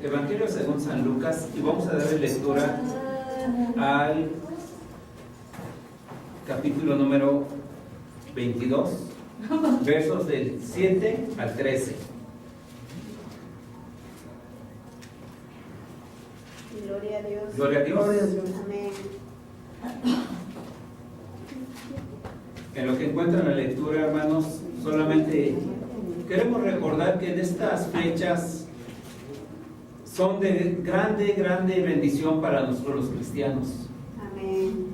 Evangelio según San Lucas, y vamos a darle lectura al capítulo número 22, versos del 7 al 13. Gloria a Dios. Gloria a Dios. Amén. En lo que encuentran la lectura, hermanos, solamente queremos recordar que en estas fechas son de grande bendición para nosotros los cristianos. Amén.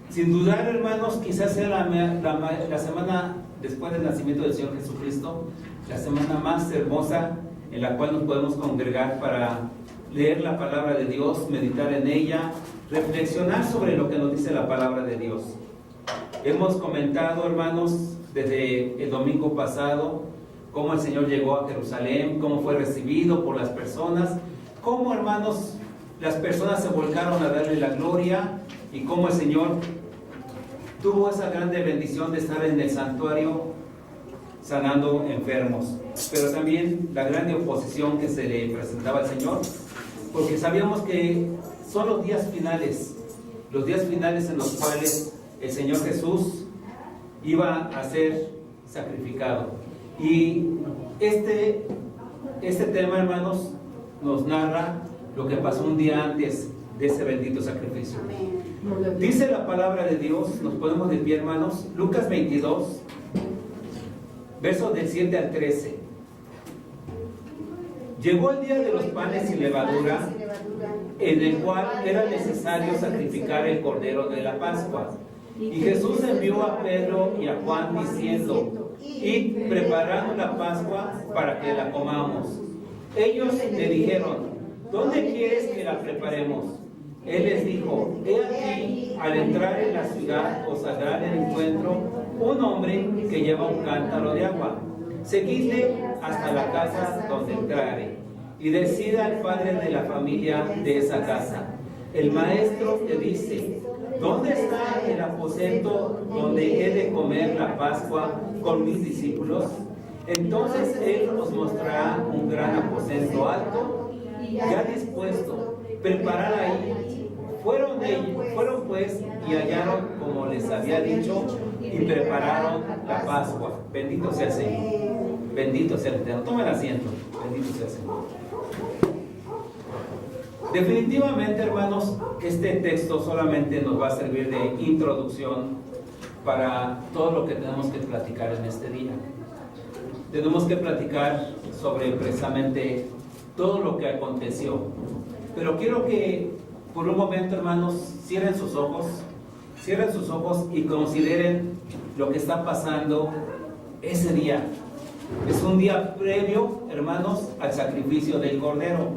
Sin dudar, hermanos, quizás sea la semana después del nacimiento del Señor Jesucristo, la semana más hermosa en la cual nos podemos congregar para leer la palabra de Dios, meditar en ella, reflexionar sobre lo que nos dice la palabra de Dios. Hemos comentado, hermanos, desde el domingo pasado, cómo el Señor llegó a Jerusalén, cómo fue recibido por las personas, cómo, hermanos, las personas se volcaron a darle la gloria y cómo el Señor tuvo esa grande bendición de estar en el santuario sanando enfermos, pero también la grande oposición que se le presentaba al Señor, porque sabíamos que son los días finales en los cuales el Señor Jesús iba a ser sacrificado. Y este tema, hermanos, nos narra lo que pasó un día antes de ese bendito sacrificio. Amén. Dice la palabra de Dios, nos ponemos de pie, hermanos, Lucas 22, versos del 7 al 13. Llegó el día de los panes sin levadura, en el cual era necesario sacrificar el cordero de la Pascua. Y Jesús envió a Pedro y a Juan diciendo: id preparando la Pascua para que la comamos. Ellos le dijeron: ¿dónde quieres que la preparemos? Él les dijo: he aquí, al entrar en la ciudad os hará el encuentro un hombre que lleva un cántaro de agua. Seguidle hasta la casa donde entrare, y decida al padre de la familia de esa casa: el maestro te dice, ¿dónde está el aposento donde he de comer la Pascua con mis discípulos? Entonces él os mostrará un gran aposento alto, ya dispuesto, preparad ahí. Fueron pues y hallaron como les había dicho, y prepararon la Pascua. Bendito sea el Señor. Bendito sea el Eterno. Tomen asiento. Bendito sea el Señor. Definitivamente, hermanos, este texto solamente nos va a servir de introducción para todo lo que tenemos que platicar en este día. Tenemos que platicar sobre precisamente todo lo que aconteció. Pero quiero que por un momento, hermanos, cierren sus ojos y consideren lo que está pasando ese día. Es un día previo, hermanos, al sacrificio del Cordero.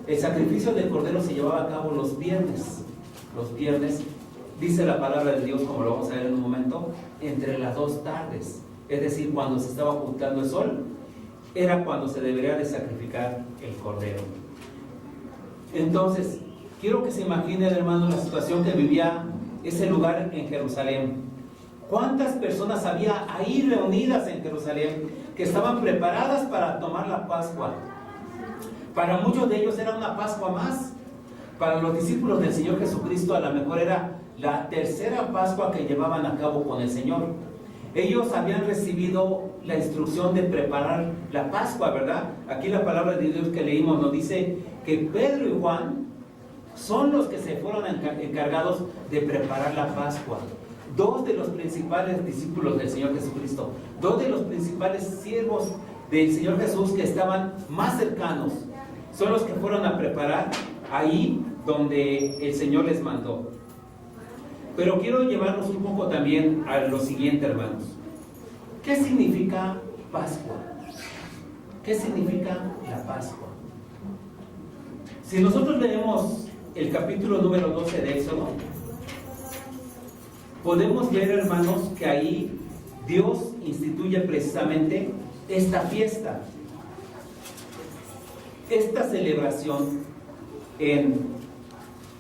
El sacrificio del Cordero se llevaba a cabo los viernes. Los viernes, dice la palabra de Dios, como lo vamos a ver en un momento, entre las 2 tardes. Es decir, cuando se estaba ocultando el sol, era cuando se debería de sacrificar el Cordero. Entonces, quiero que se imaginen, hermanos, la situación que vivía ese lugar en Jerusalén. ¿Cuántas personas había ahí reunidas en Jerusalén que estaban preparadas para tomar la Pascua? Para muchos de ellos era una Pascua más. Para los discípulos del Señor Jesucristo a lo mejor era la tercera Pascua que llevaban a cabo con el Señor. Ellos habían recibido la instrucción de preparar la Pascua, ¿verdad? Aquí la palabra de Dios que leímos nos dice que Pedro y Juan son los que se fueron encargados de preparar la Pascua. 2 de los principales discípulos del Señor Jesucristo, 2 de los principales siervos del Señor Jesús que estaban más cercanos, son los que fueron a preparar ahí donde el Señor les mandó. Pero quiero llevarnos un poco también a lo siguiente, hermanos. ¿Qué significa Pascua? ¿Qué significa la Pascua? Si nosotros leemos el capítulo número 12 de Éxodo, podemos ver, hermanos, que ahí Dios instituye precisamente esta fiesta, esta celebración en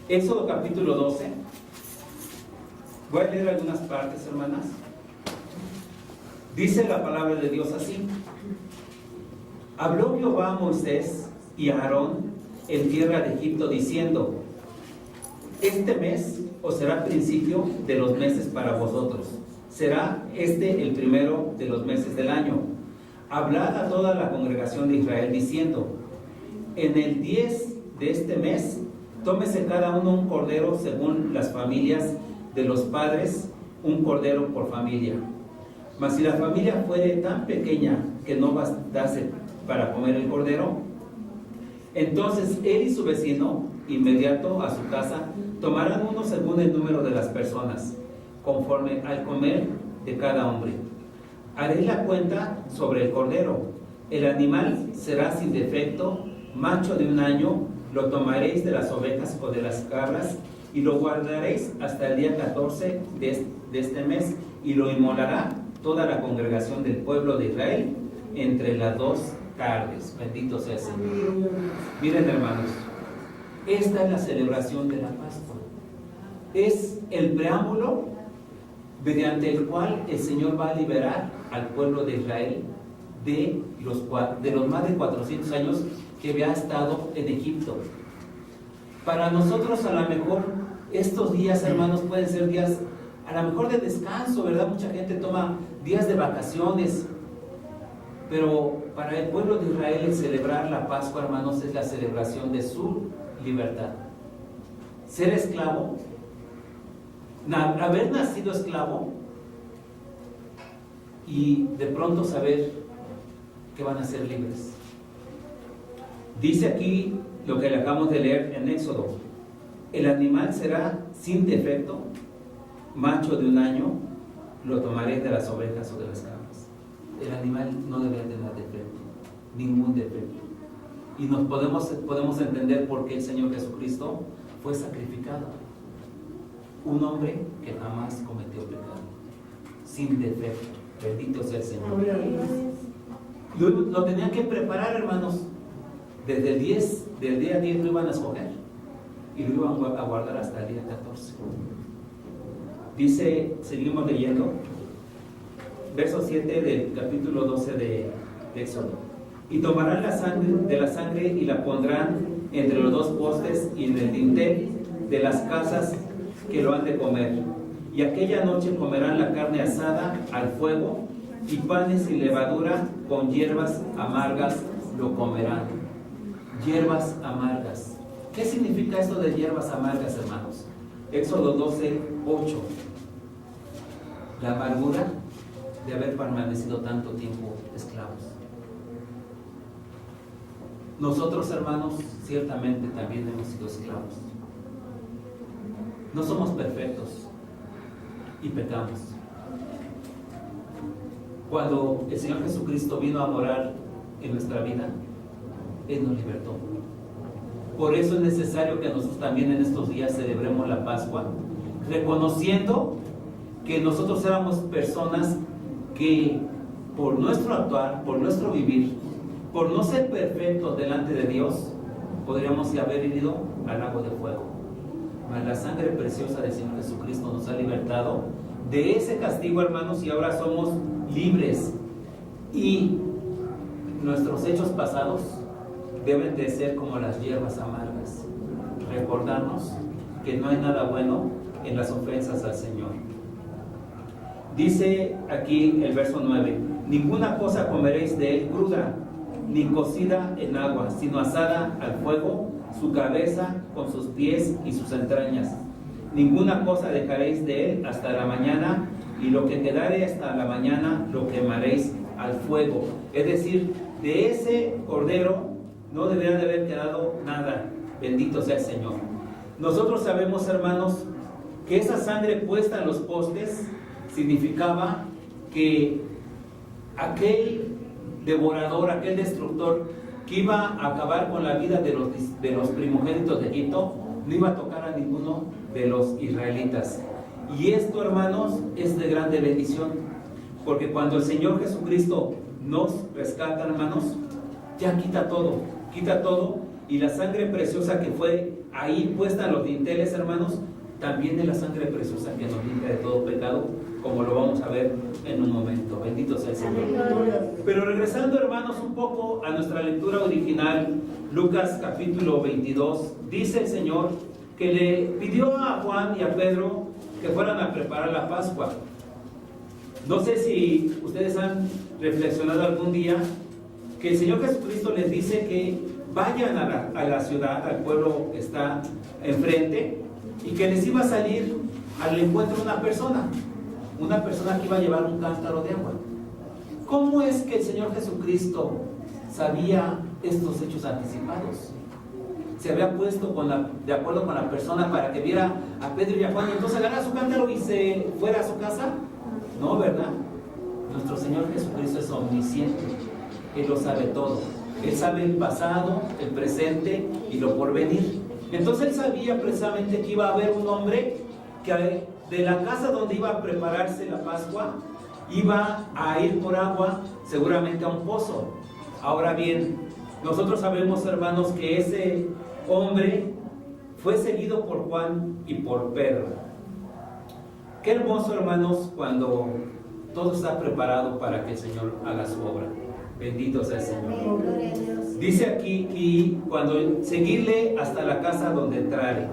Éxodo capítulo 12. Voy a leer algunas partes, hermanas. Dice la palabra de Dios así: Habló Jehová a Moisés y a Aarón en tierra de Egipto, diciendo: este mes os será principio de los meses para vosotros. Será este el primero de los meses del año. Hablad a toda la congregación de Israel, diciendo: en el 10 de este mes, tómese cada uno un cordero según las familias de los padres, un cordero por familia. Mas si la familia fuere tan pequeña que no bastase para comer el cordero, entonces él y su vecino inmediato a su casa tomarán uno según el número de las personas, conforme al comer de cada hombre. Haréis la cuenta sobre el cordero. El animal será sin defecto, macho de 1 año. Lo tomaréis de las ovejas o de las cabras y lo guardaréis hasta el día 14 de este mes, y lo inmolará toda la congregación del pueblo de Israel entre las 2 tardes. Bendito sea el Señor. Miren, hermanos, esta es la celebración de la Pascua. Es el preámbulo mediante el cual el Señor va a liberar al pueblo de Israel de los más de 400 años que había estado en Egipto. Para nosotros, a lo mejor estos días, hermanos, pueden ser días a lo mejor de descanso, ¿verdad? Mucha gente toma días de vacaciones, pero para el pueblo de Israel el celebrar la Pascua, hermanos, es la celebración de su libertad. Ser esclavo, haber nacido esclavo y de pronto saber que van a ser libres. Dice aquí lo que le acabamos de leer en Éxodo: el animal será sin defecto, macho de 1 año, lo tomaré de las ovejas o de las cabras. El animal no debe tener defecto, ningún defecto. Y nos podemos entender por qué el Señor Jesucristo fue sacrificado. Un hombre que jamás cometió pecado, sin defecto. Bendito sea el Señor. Lo tenían que preparar, hermanos. Desde el 10, del día 10 lo iban a escoger y lo iban a guardar hasta el día 14. Dice, seguimos leyendo, verso 7 del capítulo 12 de Éxodo: y tomarán la sangre y la pondrán entre los 2 postes y en el dintel de las casas que lo han de comer. Y aquella noche comerán la carne asada al fuego, y panes sin levadura con hierbas amargas lo comerán. Hierbas amargas. ¿Qué significa esto de hierbas amargas, hermanos? Éxodo 12, 8. La amargura de haber permanecido tanto tiempo esclavos. Nosotros, hermanos, ciertamente también hemos sido esclavos. No somos perfectos y pecamos. Cuando el Señor Jesucristo vino a morar en nuestra vida, Él nos libertó. Por eso es necesario que nosotros también en estos días celebremos la Pascua, reconociendo que nosotros éramos personas que por nuestro actuar, por nuestro vivir, por no ser perfectos delante de Dios, podríamos haber ido al lago de fuego. Mas la sangre preciosa del Señor Jesucristo nos ha libertado de ese castigo, hermanos, y ahora somos libres. Y nuestros hechos pasados deben de ser como las hierbas amargas, recordarnos que no hay nada bueno en las ofensas al Señor. Dice aquí el verso 9: ninguna cosa comeréis de él cruda, ni cocida en agua, sino asada al fuego, su cabeza con sus pies y sus entrañas. Ninguna cosa dejaréis de él hasta la mañana, y lo que quedare hasta la mañana lo quemaréis al fuego. Es decir, de ese cordero no debería de haber quedado nada. Bendito sea el Señor. Nosotros sabemos, hermanos, que esa sangre puesta en los postes significaba que aquel devorador, aquel destructor que iba a acabar con la vida de los primogénitos de Egipto, no iba a tocar a ninguno de los israelitas. Y esto, hermanos, es de grande bendición, porque cuando el Señor Jesucristo nos rescata, hermanos, ya quita todo, y la sangre preciosa que fue ahí puesta en los dinteles, hermanos, también es la sangre preciosa que nos limpia de todo pecado, como lo vamos a ver en un momento. Bendito sea el Señor. Pero regresando, hermanos, un poco a nuestra lectura original, Lucas capítulo 22, dice el Señor que le pidió a Juan y a Pedro que fueran a preparar la Pascua. No sé si ustedes han reflexionado algún día que el Señor Jesucristo les dice que vayan a la ciudad, al pueblo que está enfrente, y que les iba a salir al encuentro una persona que iba a llevar un cántaro de agua. ¿Cómo es que el Señor Jesucristo sabía estos hechos anticipados? Se había puesto de acuerdo con la persona para que viera a Pedro y a Juan y entonces agarrara su cántaro y se fuera a su casa. No, ¿verdad? Nuestro Señor Jesucristo es omnisciente. Él lo sabe todo. Él sabe el pasado, el presente y lo porvenir. Entonces él sabía precisamente que iba a haber un hombre que de la casa donde iba a prepararse la Pascua iba a ir por agua, seguramente a un pozo. Ahora bien, nosotros sabemos, hermanos, que ese hombre fue seguido por Juan y por Pedro. Qué hermoso, hermanos, cuando todo está preparado para que el Señor haga su obra. Bendito sea el Señor. Dice aquí y cuando seguirle hasta la casa donde entrare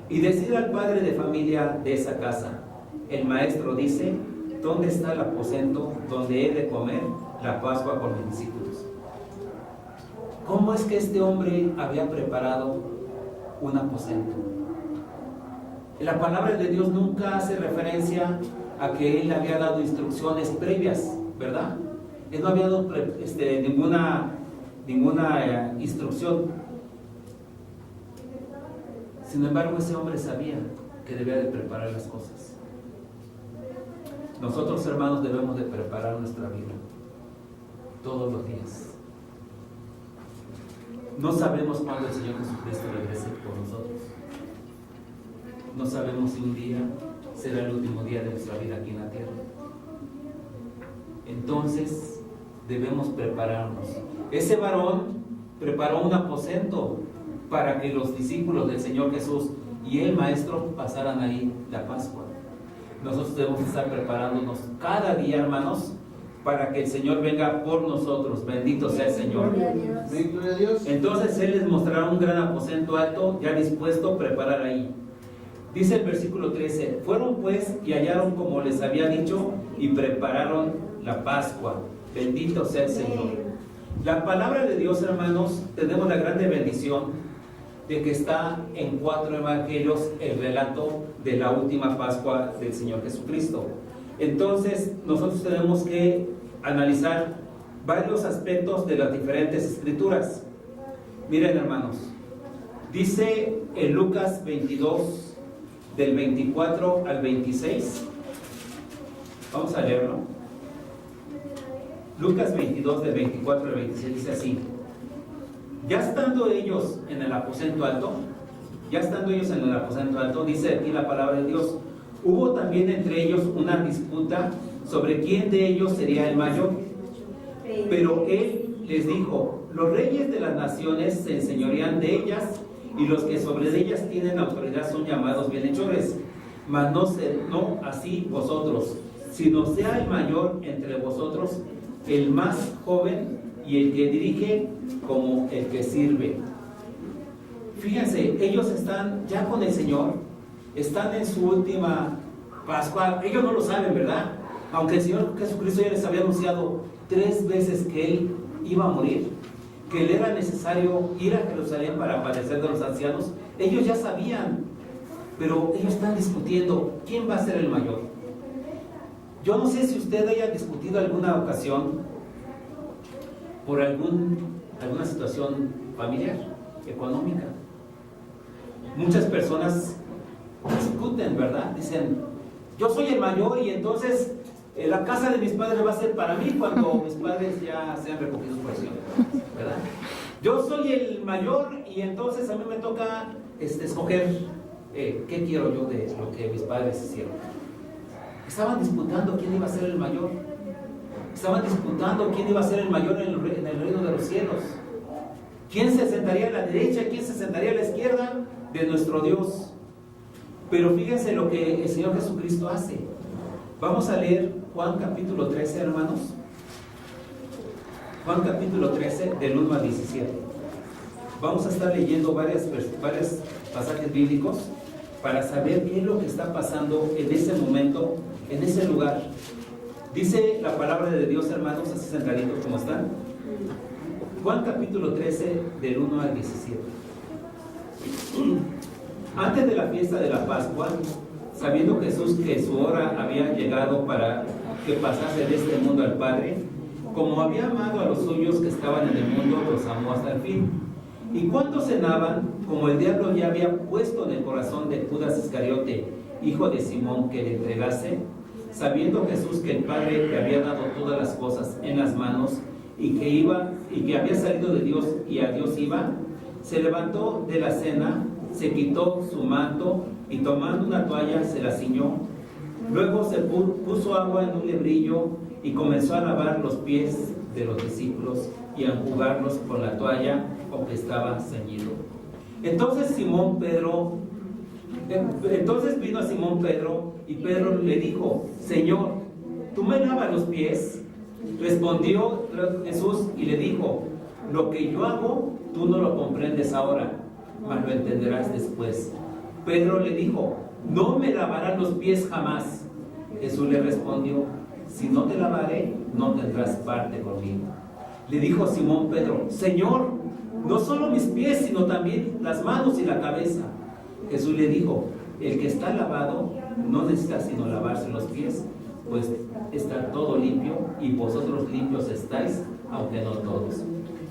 y decir al padre de familia de esa casa, el maestro dice, ¿dónde está el aposento donde he de comer la Pascua con mis discípulos? ¿Cómo es que este hombre había preparado un aposento? La palabra de Dios nunca hace referencia a que él había dado instrucciones previas, ¿verdad? Él no había dado ninguna instrucción. Sin embargo, ese hombre sabía que debía de preparar las cosas. Nosotros, hermanos, debemos de preparar nuestra vida todos los días. No sabemos cuándo el Señor Jesucristo regrese por nosotros. No sabemos si un día será el último día de nuestra vida aquí en la tierra. Entonces debemos prepararnos. Ese varón preparó un aposento para que los discípulos del Señor Jesús y el Maestro pasaran ahí la Pascua. Nosotros debemos estar preparándonos cada día, hermanos, para que el Señor venga por nosotros. Bendito sea el Señor. Gloria a Dios. Entonces Él les mostrará un gran aposento alto, ya dispuesto a preparar ahí. Dice el versículo 13, fueron pues y hallaron como les había dicho y prepararon la Pascua. Bendito sea el Señor. La palabra de Dios, hermanos, tenemos la grande bendición de que está en 4 evangelios el relato de la última Pascua del Señor Jesucristo. Entonces nosotros tenemos que analizar varios aspectos de las diferentes escrituras. Miren, hermanos, dice en Lucas 22 del 24 al 26, vamos a leerlo. Lucas 22 del 24 al 26 dice así: ya estando ellos en el aposento alto, dice aquí la palabra de Dios, hubo también entre ellos una disputa sobre quién de ellos sería el mayor. Pero él les dijo, los reyes de las naciones se enseñorean de ellas, y los que sobre ellas tienen autoridad son llamados bienhechores. Mas no así vosotros, sino sea el mayor entre vosotros el más joven, y el que dirige como el que sirve. Fíjense, ellos están ya con el Señor, están en su última Pascua. Ellos no lo saben, ¿verdad? Aunque el Señor Jesucristo ya les había anunciado 3 veces que Él iba a morir, que le era necesario ir a Jerusalén para padecer de los ancianos. Ellos ya sabían, pero ellos están discutiendo quién va a ser el mayor. Yo no sé si usted haya discutido alguna ocasión por alguna situación familiar, económica. Muchas personas discuten, ¿verdad? Dicen, yo soy el mayor y entonces la casa de mis padres va a ser para mí cuando mis padres ya sean recogidos por el Señor, ¿verdad? Yo soy el mayor y entonces a mí me toca escoger qué quiero yo de lo que mis padres hicieron. Estaban disputando quién iba a ser el mayor. Estaban disputando quién iba a ser el mayor en el reino de los cielos. ¿Quién se sentaría a la derecha? ¿Quién se sentaría a la izquierda de nuestro Dios? Pero fíjense lo que el Señor Jesucristo hace. Vamos a leer Juan capítulo 13, hermanos. Juan capítulo 13, del 1 al 17. Vamos a estar leyendo varios pasajes bíblicos para saber qué es lo que está pasando en ese momento, en ese lugar. Dice la palabra de Dios, hermanos, así sentaditos como están. Juan capítulo 13, del 1 al 17. Antes de la fiesta de la Pascua, sabiendo Jesús que su hora había llegado para que pasase de este mundo al Padre, como había amado a los suyos que estaban en el mundo, los amó hasta el fin. Y cuando cenaban, como el diablo ya había puesto en el corazón de Judas Iscariote, hijo de Simón, que le entregase, sabiendo Jesús que el Padre le había dado todas las cosas en las manos y que había salido de Dios y a Dios iba, se levantó de la cena, se quitó su manto y tomando una toalla se la ciñó. Luego se puso agua en un lebrillo y comenzó a lavar los pies de los discípulos y a enjugarlos con la toalla con que estaba ceñido. Entonces vino a Simón Pedro y Pedro le dijo: Señor, ¿tú me lavas los pies? Respondió Jesús y le dijo: lo que yo hago, tú no lo comprendes ahora, mas lo entenderás después. Pedro le dijo: no me lavarás los pies jamás. Jesús le respondió: si no te lavaré, no tendrás parte conmigo. Le dijo Simón Pedro: Señor, no solo mis pies, sino también las manos y la cabeza. Jesús le dijo: el que está lavado no necesita sino lavarse los pies, pues está todo limpio, y vosotros limpios estáis, aunque no todos.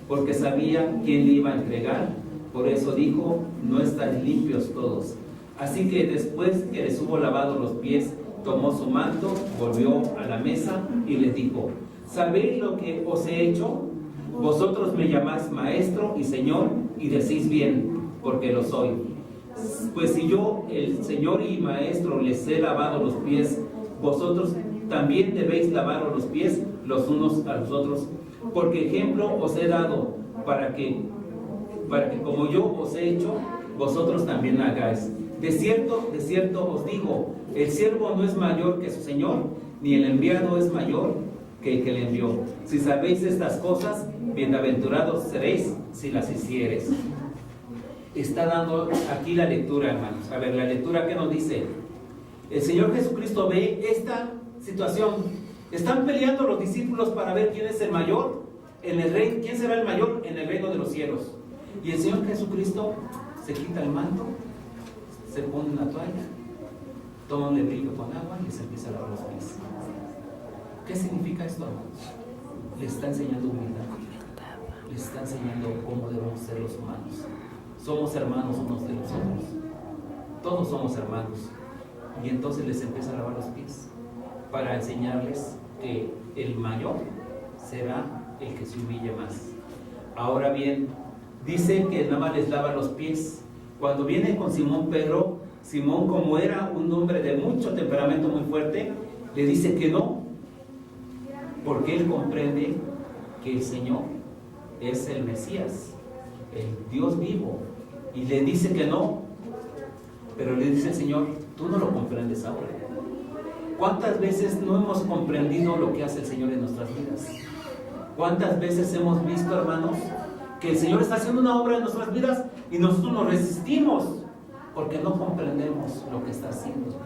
Porque sabía quién le iba a entregar, por eso dijo: no estáis limpios todos. Así que después que les hubo lavado los pies, tomó su manto, volvió a la mesa y les dijo: ¿sabéis lo que os he hecho? Vosotros me llamáis maestro y señor, y decís bien, porque lo soy. Pues si yo, el señor y maestro, les he lavado los pies, vosotros también debéis lavaros los pies los unos a los otros, porque ejemplo os he dado para que como yo os he hecho, vosotros también hagáis. De cierto os digo, el siervo no es mayor que su señor, ni el enviado es mayor que el que le envió. Si sabéis estas cosas, bienaventurados seréis si las hiciereis. Está dando aquí la lectura, hermanos. A ver, la lectura que nos dice: el Señor Jesucristo ve esta situación. Están peleando los discípulos para ver quién es el mayor en el reino, quién será el mayor en el reino de los cielos. Y el Señor Jesucristo se quita el manto, se pone una toalla, toma un lebrillo con agua y se empieza a lavar los pies. ¿Qué significa esto, hermanos? Le está enseñando humildad, le está enseñando cómo debemos ser los humanos. Somos hermanos unos de los otros, todos somos hermanos. Y entonces les empieza a lavar los pies para enseñarles que el mayor será el que se humille más. Ahora bien, dice que nada más les lava los pies. Cuando viene con Simón Pedro, Simón, como era un hombre de mucho temperamento, muy fuerte, le dice que no, porque él comprende que el Señor es el Mesías, el Dios vivo, y le dice que no. Pero le dice el Señor: tú no lo comprendes ahora. ¿Cuántas veces no hemos comprendido lo que hace el Señor en nuestras vidas? ¿Cuántas veces hemos visto, hermanos, que el Señor está haciendo una obra en nuestras vidas y nosotros nos resistimos porque no comprendemos lo que está haciendo?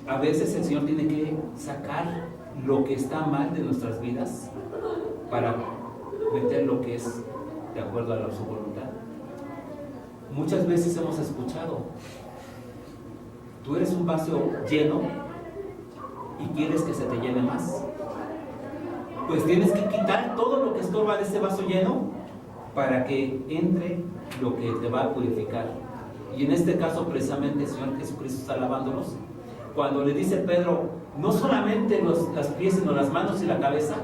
A veces el Señor tiene que sacar lo que está mal de nuestras vidas para meter lo que es de acuerdo a su voluntad. Muchas veces hemos escuchado: tú eres un vaso lleno y quieres que se te llene más. Pues tienes que quitar todo lo que estorba de ese vaso lleno para que entre lo que te va a purificar. Y en este caso precisamente el Señor Jesucristo está lavándolos. Cuando le dice Pedro, no solamente las pies, sino las manos y la cabeza,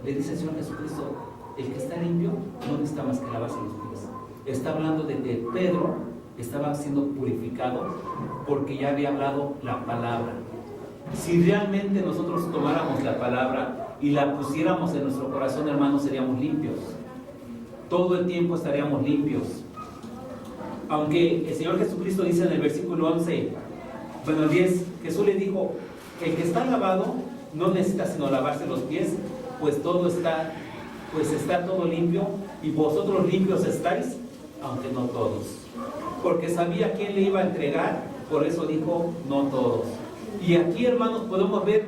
le dice el Señor Jesucristo: el que está limpio no necesita más que lavarse los pies. Está hablando de que Pedro estaba siendo purificado porque ya había hablado la palabra. Si realmente nosotros tomáramos la palabra y la pusiéramos en nuestro corazón, hermanos, seríamos limpios. Todo el tiempo estaríamos limpios. Aunque el Señor Jesucristo dice en el versículo 11, bueno, 10, Jesús le dijo: el que está lavado no necesita sino lavarse los pies, pues está todo limpio, y vosotros limpios estáis, aunque no todos. Porque sabía quién le iba a entregar, por eso dijo, no todos. Y aquí, hermanos, podemos ver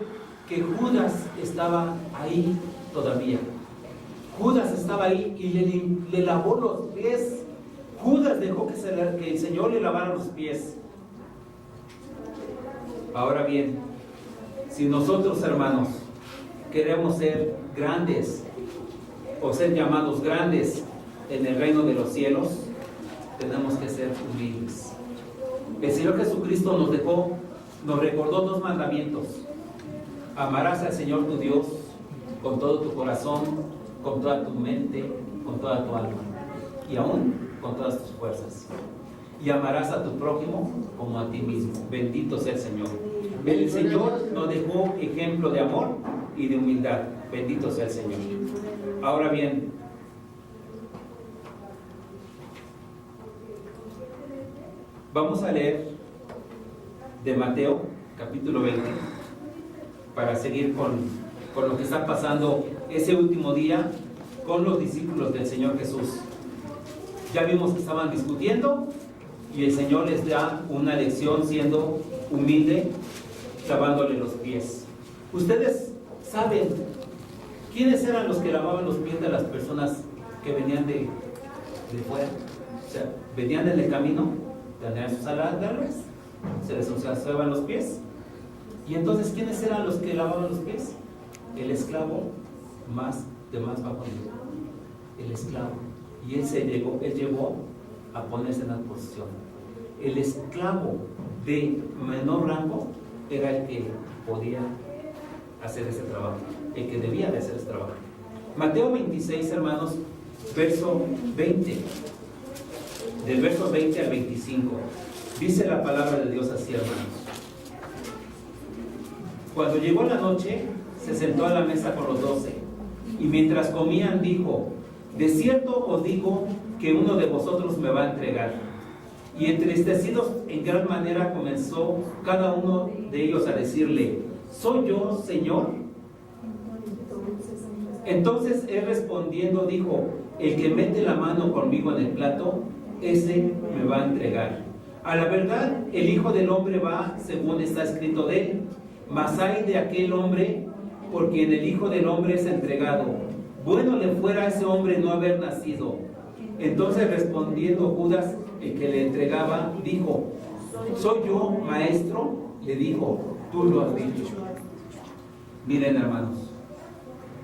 que Judas estaba ahí todavía. Judas estaba ahí y le lavó los pies. Judas dejó que el Señor le lavara los pies. Ahora bien, si nosotros, hermanos, queremos ser grandes o ser llamados grandes en el reino de los cielos, tenemos que ser humildes. El Señor Jesucristo nos recordó 2 mandamientos. Amarás al Señor tu Dios con todo tu corazón, con toda tu mente, con toda tu alma y aún con todas tus fuerzas. Y amarás a tu prójimo como a ti mismo. Bendito sea el Señor. El Señor nos dejó ejemplo de amor y de humildad. Bendito sea el Señor. Ahora bien, vamos a leer de Mateo, capítulo 20, para seguir con lo que está pasando ese último día con los discípulos del Señor Jesús. Ya vimos que estaban discutiendo y el Señor les da una lección siendo humilde, lavándole los pies. Ustedes saben quiénes eran los que lavaban los pies de las personas que venían de fuera. O sea, venían en el camino, tenían sus alargas, se les ensuciaban los pies. Y entonces, ¿quiénes eran los que lavaban los pies? El esclavo de más bajo nivel. El esclavo. Y él llegó a ponerse en la posición. El esclavo de menor rango era el que podía hacer ese trabajo, el que debía de hacer ese trabajo. Mateo 26, hermanos, verso 20. Del verso 20 al 25. Dice la palabra de Dios así, hermanos. Cuando llegó la noche, se sentó a la mesa con los 12, y mientras comían dijo: de cierto os digo que uno de vosotros me va a entregar. Y entristecidos en gran manera comenzó cada uno de ellos a decirle: ¿soy yo, Señor? Entonces él respondiendo dijo: el que mete la mano conmigo en el plato, ese me va a entregar. A la verdad, el Hijo del Hombre va según está escrito de él. Mas hay de aquel hombre por quien el Hijo del Hombre es entregado. Bueno le fuera a ese hombre no haber nacido. Entonces respondiendo Judas, el que le entregaba, dijo: ¿soy yo, maestro? Le dijo: tú lo has dicho. Miren, hermanos,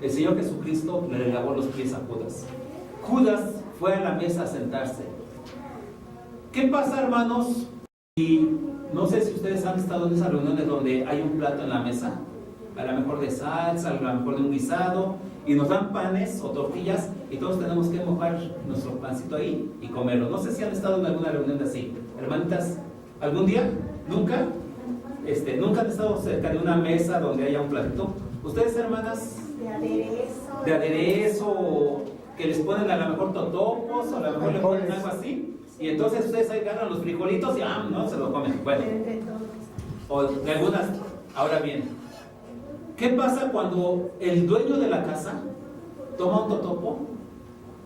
el Señor Jesucristo le lavó los pies a Judas. Judas fue a la mesa a sentarse. ¿Qué pasa, hermanos? Y no sé si ustedes han estado en esas reuniones donde hay un plato en la mesa, a lo mejor de salsa, a lo mejor de un guisado, y nos dan panes o tortillas y todos tenemos que mojar nuestro pancito ahí y comerlo. No sé si han estado en alguna reunión así. Hermanitas, ¿algún día? ¿Nunca? ¿Nunca han estado cerca de una mesa donde haya un platito? ¿Ustedes, hermanas? De aderezo, que les ponen a lo mejor totopos, o a lo mejor le ponen algo así. Y entonces ustedes ahí agarran los frijolitos y no, se lo comen. Bueno, o de algunas. Ahora bien, ¿qué pasa cuando el dueño de la casa toma un totopo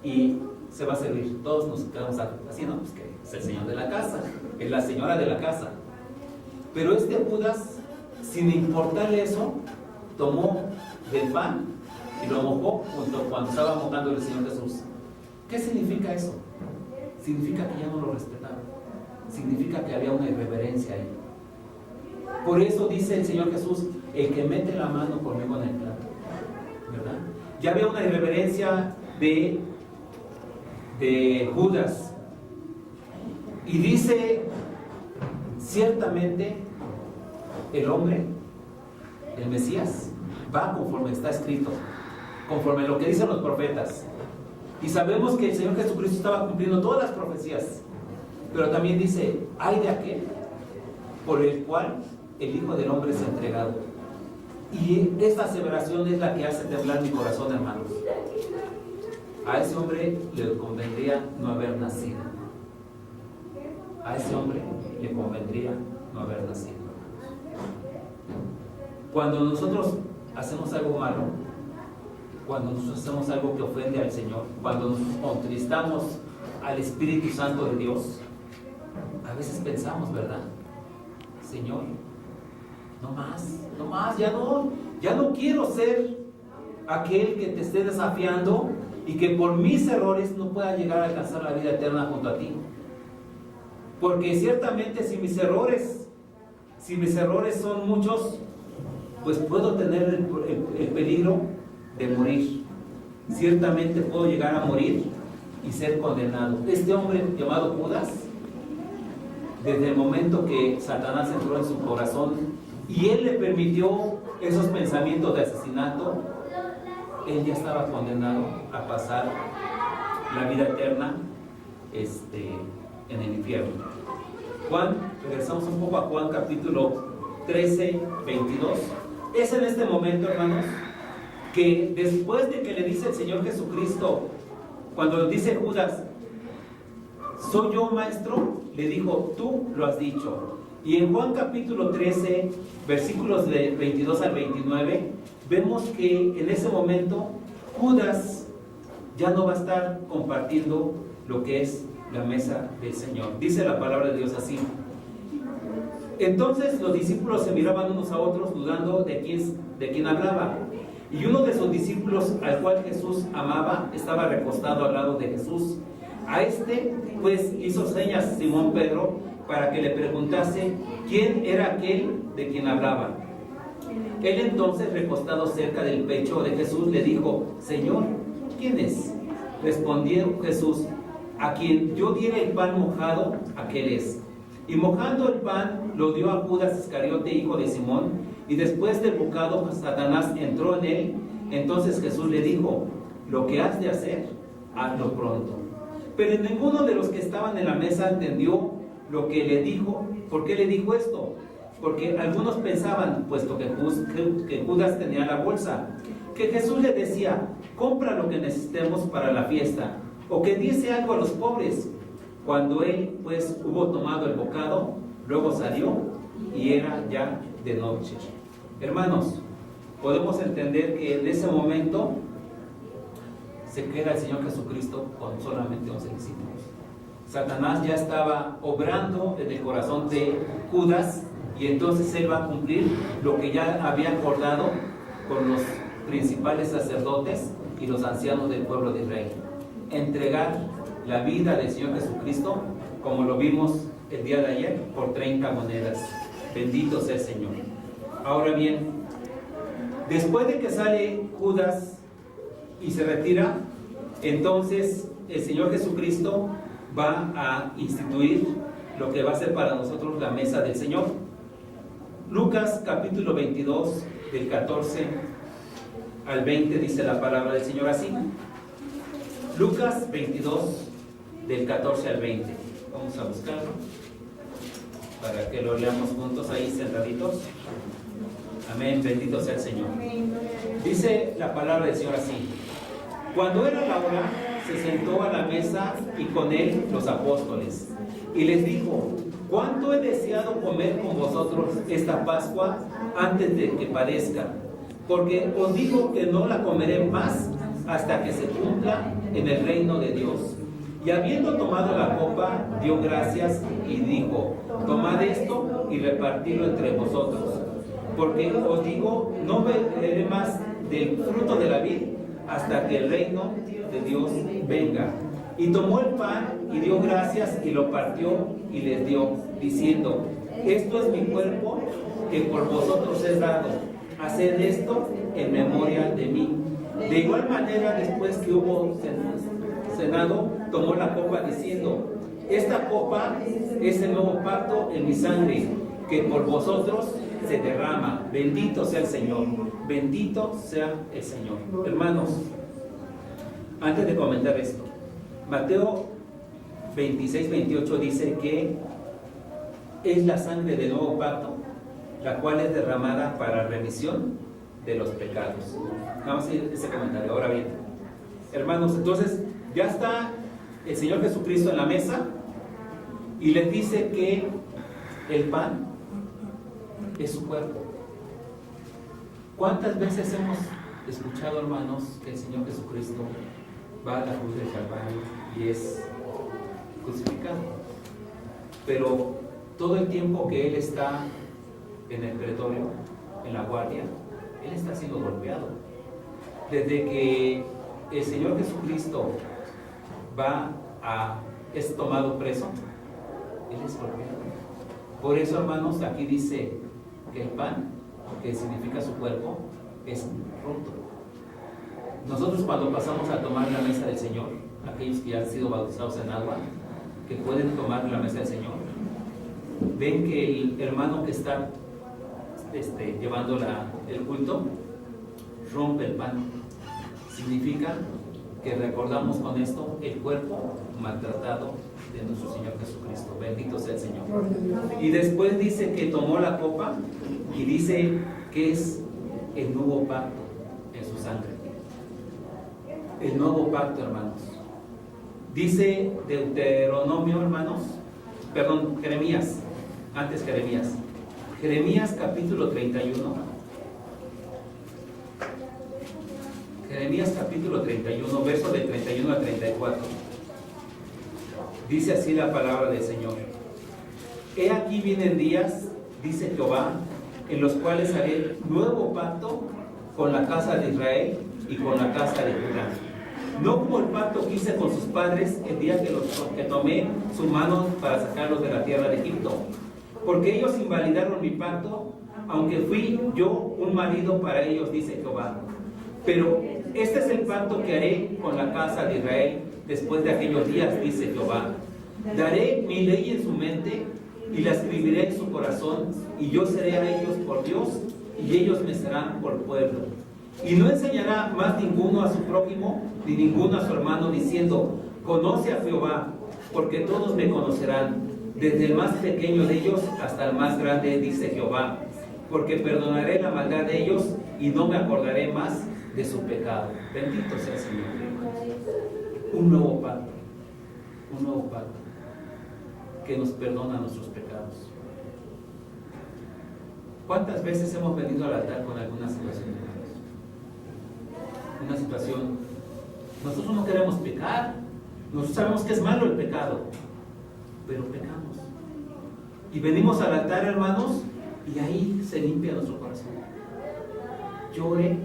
y se va a servir? Todos nos quedamos así, ¿no? Pues que es el señor de la casa, es la señora de la casa. Pero Judas, sin importarle eso, tomó del pan y lo mojó cuando estaba mojando el Señor Jesús. ¿Qué significa eso? Significa que ya no lo respetaba. Significa que había una irreverencia ahí. Por eso dice el Señor Jesús: el que mete la mano conmigo en el plato, ¿verdad? Ya había una irreverencia de Judas. Y dice: ciertamente el hombre, el Mesías, va conforme está escrito, conforme lo que dicen los profetas. Y sabemos que el Señor Jesucristo estaba cumpliendo todas las profecías. Pero también dice: hay de aquel por el cual el Hijo del Hombre es entregado. Y esta aseveración es la que hace temblar mi corazón, hermanos. A ese hombre le convendría no haber nacido. A ese hombre le convendría no haber nacido. Cuando nosotros hacemos algo malo, cuando nosotros hacemos algo que ofende al Señor, cuando nos contristamos al Espíritu Santo de Dios, a veces pensamos, ¿verdad? Señor, no más, ya no quiero ser aquel que te esté desafiando y que por mis errores no pueda llegar a alcanzar la vida eterna junto a ti. Porque ciertamente si mis errores son muchos, pues puedo tener el peligro de morir. Ciertamente puedo llegar a morir y ser condenado. Este hombre llamado Judas, desde el momento que Satanás entró en su corazón y él le permitió esos pensamientos de asesinato, él ya estaba condenado a pasar la vida eterna en el infierno. Juan, regresamos un poco a Juan capítulo 13, 22. Es en este momento, hermanos, que después de que le dice el Señor Jesucristo, cuando dice Judas, ¿soy yo, maestro? Le dijo, tú lo has dicho. Y en Juan capítulo 13, versículos de 22 al 29, vemos que en ese momento Judas ya no va a estar compartiendo lo que es la mesa del Señor. Dice la palabra de Dios así. Entonces los discípulos se miraban unos a otros dudando de quién hablaba. Y uno de sus discípulos, al cual Jesús amaba, estaba recostado al lado de Jesús. A este, pues, hizo señas Simón Pedro para que le preguntase quién era aquel de quien hablaba. Él entonces, recostado cerca del pecho de Jesús, le dijo, Señor, ¿quién es? Respondió Jesús, a quien yo diera el pan mojado, aquel es. Y mojando el pan, lo dio a Judas Iscariote, hijo de Simón, y después del bocado, Satanás entró en él. Entonces Jesús le dijo, lo que has de hacer, hazlo pronto. Pero ninguno de los que estaban en la mesa entendió lo que le dijo. ¿Por qué le dijo esto? Porque algunos pensaban, puesto que Judas tenía la bolsa, que Jesús le decía, compra lo que necesitemos para la fiesta, o que diese algo a los pobres. Cuando él, pues, hubo tomado el bocado, luego salió y era ya de noche. Hermanos, podemos entender que en ese momento se queda el Señor Jesucristo con solamente 11 discípulos. Satanás ya estaba obrando en el corazón de Judas y entonces él va a cumplir lo que ya había acordado con los principales sacerdotes y los ancianos del pueblo de Israel. Entregar la vida del Señor Jesucristo, como lo vimos el día de ayer, por 30 monedas. Bendito sea el Señor. Ahora bien, después de que sale Judas y se retira, entonces el Señor Jesucristo va a instituir lo que va a ser para nosotros la mesa del Señor. Lucas capítulo 22, del 14 al 20, dice la palabra del Señor así. Lucas 22, del 14 al 20. Vamos a buscarlo para que lo leamos juntos ahí sentaditos. Amén, bendito sea el Señor. Dice la palabra del Señor así. Cuando era la hora, se sentó a la mesa y con él los apóstoles. Y les dijo, ¿cuánto he deseado comer con vosotros esta Pascua antes de que padezca? Porque os digo que no la comeré más hasta que se cumpla en el reino de Dios. Y habiendo tomado la copa, dio gracias y dijo, tomad esto y repartidlo entre vosotros. Porque os digo, no beberé más del fruto de la vid hasta que el reino de Dios venga. Y tomó el pan y dio gracias y lo partió y les dio, diciendo, esto es mi cuerpo que por vosotros es dado. Haced esto en memoria de mí. De igual manera, después que hubo cenado, tomó la copa diciendo, esta copa es el nuevo pacto en mi sangre, que por vosotros se derrama. Bendito sea el Señor. Bendito sea el Señor. Hermanos, antes de comentar esto, Mateo 26, 28 dice que es la sangre del nuevo pacto, la cual es derramada para remisión de los pecados. Vamos a ir a ese comentario. Ahora bien, hermanos, entonces ya está el Señor Jesucristo en la mesa y les dice que el pan es su cuerpo. ¿Cuántas veces hemos escuchado, hermanos, que el Señor Jesucristo va a la cruz del Calvario y es crucificado? Pero todo el tiempo que Él está en el pretorio, en la guardia, Él está siendo golpeado. Desde que el Señor Jesucristo es tomado preso, Él es golpeado. Por eso, hermanos, aquí dice que el pan, que significa su cuerpo, es roto. Nosotros cuando pasamos a tomar la mesa del Señor, aquellos que ya han sido bautizados en agua, que pueden tomar la mesa del Señor, ven que el hermano que está llevando el culto rompe el pan. Significa que recordamos con esto el cuerpo maltratado de nuestro Señor Jesucristo. Bendito sea el Señor. Y después dice que tomó la copa y dice que es el nuevo pacto en su sangre. El nuevo pacto, hermanos. Dice Deuteronomio, hermanos, perdón, Jeremías, antes Jeremías. Jeremías capítulo 31. Jeremías capítulo 31, verso de 31 a 34. Dice así la palabra del Señor. He aquí vienen días, dice Jehová, en los cuales haré nuevo pacto con la casa de Israel y con la casa de Judá. No como el pacto que hice con sus padres el día que tomé su mano para sacarlos de la tierra de Egipto. Porque ellos invalidaron mi pacto, aunque fui yo un marido para ellos, dice Jehová. Pero este es el pacto que haré con la casa de Israel después de aquellos días, dice Jehová. Daré mi ley en su mente y la escribiré en su corazón, y yo seré a ellos por Dios, y ellos me serán por pueblo. Y no enseñará más ninguno a su prójimo, ni ninguno a su hermano, diciendo, conoce a Jehová, porque todos me conocerán, desde el más pequeño de ellos hasta el más grande, dice Jehová. Porque perdonaré la maldad de ellos, y no me acordaré más de su pecado. Bendito sea el Señor. Un nuevo pacto que nos perdona nuestros pecados. ¿Cuántas veces hemos venido al altar con alguna situación, hermanos? Una situación, nosotros no queremos pecar, nosotros sabemos que es malo el pecado, pero pecamos. Y venimos al altar, hermanos, y ahí se limpia nuestro corazón. Llore,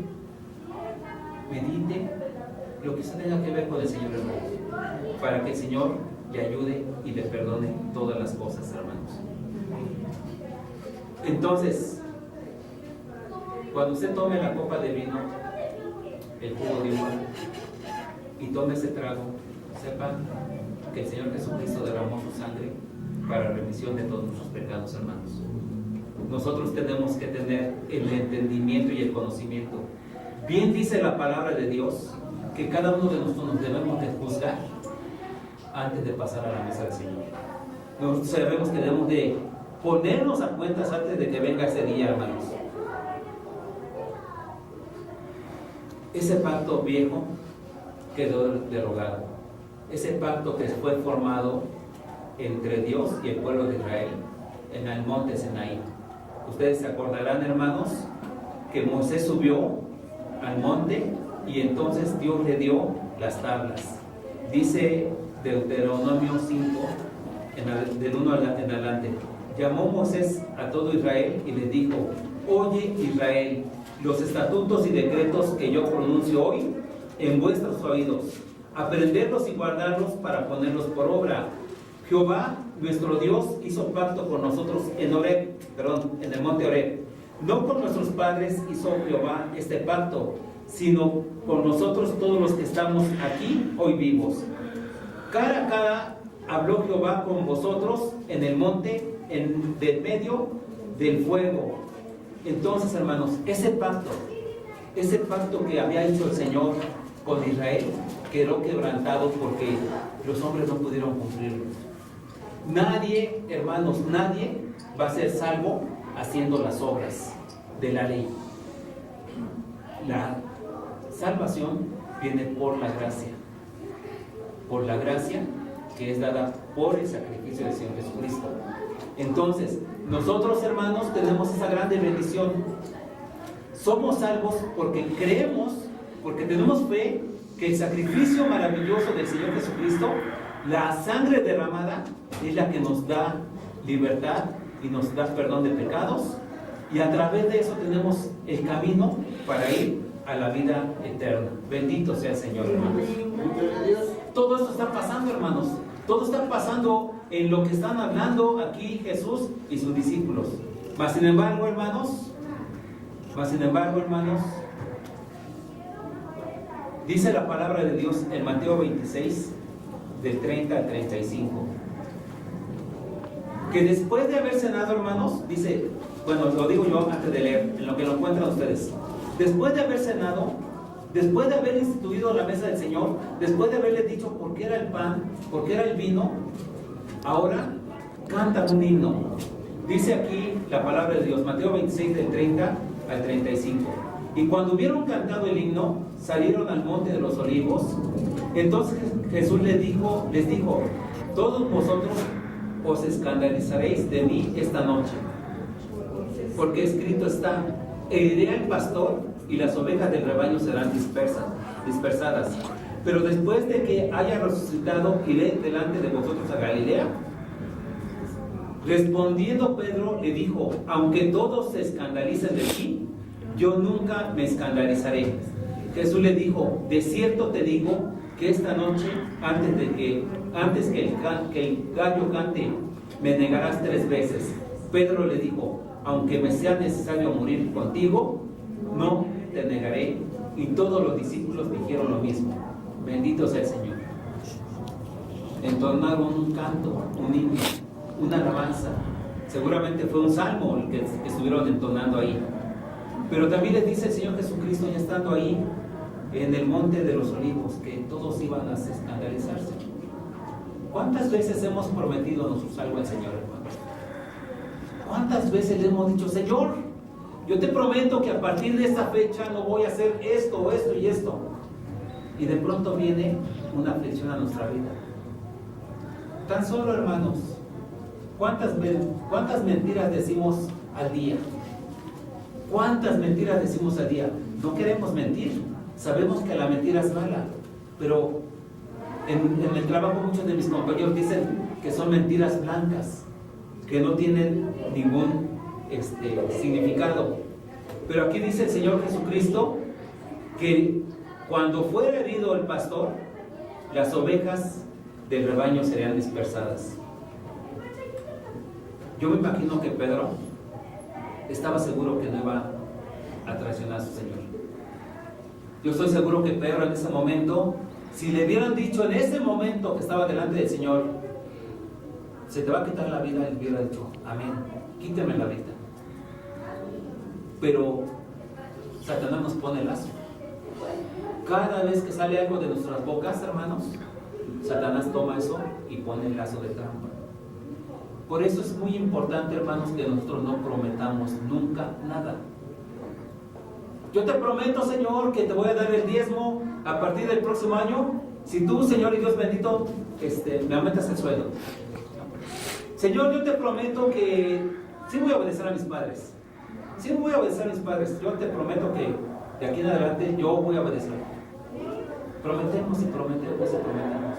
medite lo que se tenga que ver con el Señor, hermanos, para que el Señor le ayude y le perdone todas las cosas, hermanos. Entonces, cuando usted tome la copa de vino, el jugo de uva, y tome ese trago, sepa que el Señor Jesucristo derramó su sangre para remisión de todos nuestros pecados, hermanos. Nosotros tenemos que tener el entendimiento y el conocimiento. Bien dice la palabra de Dios que cada uno de nosotros nos debemos de juzgar antes de pasar a la mesa del Señor. Nosotros sabemos que debemos de ponernos a cuentas antes de que venga ese día, hermanos. Ese pacto viejo quedó derogado. Ese pacto que fue formado entre Dios y el pueblo de Israel en el monte Sinaí. Ustedes se acordarán, hermanos, que Moisés subió al monte y entonces Dios le dio las tablas. Dice Deuteronomio 5, del 1 en adelante. Llamó Moisés a todo Israel y les dijo: oye, Israel, los estatutos y decretos que yo pronuncio hoy en vuestros oídos, aprenderlos y guardarlos para ponerlos por obra. Jehová, nuestro Dios, hizo pacto con nosotros en el monte Horeb. No con nuestros padres hizo Jehová este pacto, sino con nosotros todos los que estamos aquí hoy vivos. Cara a cara habló Jehová con vosotros en el monte, del medio del fuego. Entonces, hermanos, ese pacto que había hecho el Señor con Israel quedó quebrantado porque los hombres no pudieron cumplirlo. Nadie, hermanos, nadie va a ser salvo haciendo las obras de la ley. La salvación viene por la gracia que es dada por el sacrificio del Señor Jesucristo. Entonces, nosotros, hermanos, tenemos esa grande bendición. Somos salvos porque creemos, porque tenemos fe que el sacrificio maravilloso del Señor Jesucristo, la sangre derramada, es la que nos da libertad y nos da perdón de pecados, y a través de eso tenemos el camino para ir a la vida eterna. Bendito sea el Señor, hermanos. Todo esto está pasando, hermanos. Todo está pasando en lo que están hablando aquí Jesús y sus discípulos. Mas sin embargo, hermanos, dice la palabra de Dios en Mateo 26, del 30 al 35, que después de haber cenado, hermanos, dice, bueno, lo digo yo antes de leer, en lo que lo encuentran ustedes. Después de haber cenado, después de haber instituido la mesa del Señor, después de haberle dicho por qué era el pan, por qué era el vino, ahora cantan un himno. Dice aquí la palabra de Dios, Mateo 26, del 30 al 35. Y cuando hubieron cantado el himno, salieron al monte de los olivos. Entonces Jesús les dijo, todos vosotros os escandalizaréis de mí esta noche, porque escrito está, heriré al pastor y las ovejas del rebaño serán dispersadas. Pero después de que haya resucitado, iré delante de vosotros a Galilea. Respondiendo Pedro le dijo, aunque todos se escandalicen de ti, yo nunca me escandalizaré. Jesús le dijo, de cierto te digo que esta noche, antes que el gallo cante, me negarás 3 veces. Pedro le dijo, aunque me sea necesario morir contigo, no te negaré. Y todos los discípulos dijeron lo mismo. Bendito sea el Señor. Entonaron un canto, un himno, una alabanza. Seguramente fue un salmo el que estuvieron entonando ahí. Pero también les dice el Señor Jesucristo, ya estando ahí en el monte de los olivos, que todos iban a escandalizarse. ¿Cuántas veces hemos prometido nuestro salvo al Señor, hermanos? ¿Cuántas veces le hemos dicho, Señor, yo te prometo que a partir de esta fecha no voy a hacer esto, esto y esto? Y de pronto viene una aflicción a nuestra vida. Tan solo, hermanos, ¿cuántas mentiras decimos al día? ¿Cuántas mentiras decimos al día? No queremos mentir. Sabemos que la mentira es mala, pero en el trabajo muchos de mis compañeros dicen que son mentiras blancas, que no tienen ningún significado. Pero aquí dice el Señor Jesucristo que cuando fuera herido el pastor, las ovejas del rebaño serían dispersadas. Yo me imagino que Pedro estaba seguro que no iba a traicionar a su Señor. Yo estoy seguro que Pedro en ese momento, si le hubieran dicho en ese momento que estaba delante del Señor, se te va a quitar la vida, él hubiera dicho, amén, quíteme la vida. Pero Satanás nos pone el lazo. Cada vez que sale algo de nuestras bocas, hermanos, Satanás toma eso y pone el lazo de trampa. Por eso es muy importante, hermanos, que nosotros no prometamos nunca nada. Yo te prometo, Señor, que te voy a dar el diezmo a partir del próximo año, si tú, Señor y Dios bendito, me aumentas el sueldo. Señor, yo te prometo que sí voy a obedecer a mis padres. Sí voy a obedecer a mis padres. Yo te prometo que de aquí en adelante yo voy a obedecer. Prometemos y prometemos y prometemos.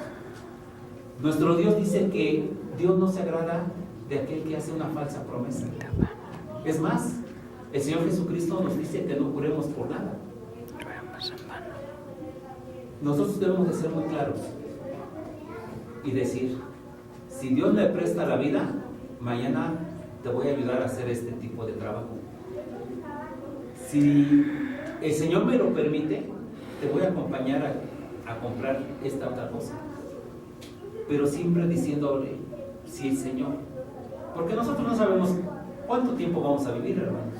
Nuestro Dios dice que Dios no se agrada de aquel que hace una falsa promesa. Es más, el Señor Jesucristo nos dice que no juremos por nada. Nosotros debemos de ser muy claros y decir, si Dios me presta la vida, mañana te voy a ayudar a hacer este tipo de trabajo. Si el Señor me lo permite, te voy a acompañar a comprar esta otra cosa. Pero siempre diciéndole, sí, Señor. Porque nosotros no sabemos cuánto tiempo vamos a vivir, hermanos.